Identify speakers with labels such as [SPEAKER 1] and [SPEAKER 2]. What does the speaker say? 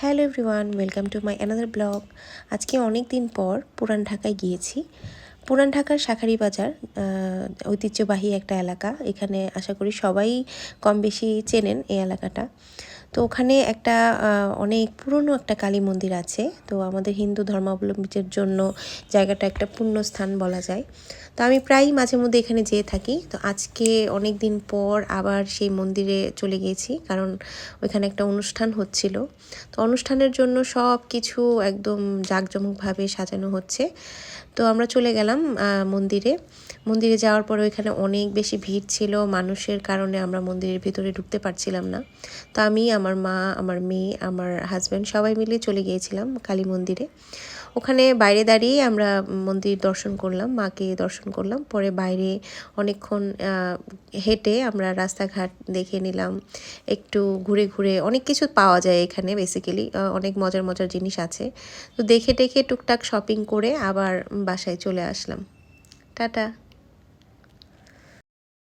[SPEAKER 1] Hello everyone, welcome to my another blog. আজকে অনেক দিন পর পুরান ঢাকায় গিয়েছি। পুরান ঢাকার শাঁখারী বাজার ঐতিহ্যবাহী একটা এলাকা। এখানে আশা করি সবাই কম বেশি চেনেন এই এলাকাটা। তো ওখানে একটা অনেক পুরনো একটা কালী মন্দির আছে। তো আমাদের হিন্দু ধর্মাবলম্বীদের জন্য জায়গাটা একটা পুণ্যস্থান বলা যায়। তো আমি প্রায়ই মাঝে মধ্যে এখানে যেয়ে থাকি। তো আজকে অনেক দিন পর আবার সেই মন্দিরে চলে গিয়েছি, কারণ ওইখানে একটা অনুষ্ঠান হচ্ছিল। তো অনুষ্ঠানের জন্য সব কিছু একদম জাঁকজমকভাবে সাজানো হচ্ছে। তো আমরা চলে গেলাম মন্দিরে যাওয়ার পরে ওইখানে অনেক বেশি ভিড় ছিল। মানুষের কারণে আমরা মন্দিরের ভিতরে ঢুকতে পারছিলাম না। তো আমি, আমার মা, আমার মেয়ে, আমার হাজব্যান্ড সবাই মিলে চলে গিয়েছিলাম কালী মন্দিরে। ওখানে বাইরে দাঁড়িয়ে আমরা মন্দির দর্শন করলাম, মাকে দর্শন করলাম। পরে বাইরে অনেকক্ষণ হেঁটে আমরা রাস্তাঘাট দেখে নিলাম। একটু ঘুরে ঘুরে অনেক কিছু পাওয়া যায় এখানে, বেসিক্যালি অনেক মজার মজার জিনিস আছে। তো দেখে টেখে টুকটাক শপিং করে আবার বাসায় চলে আসলাম। টাটা।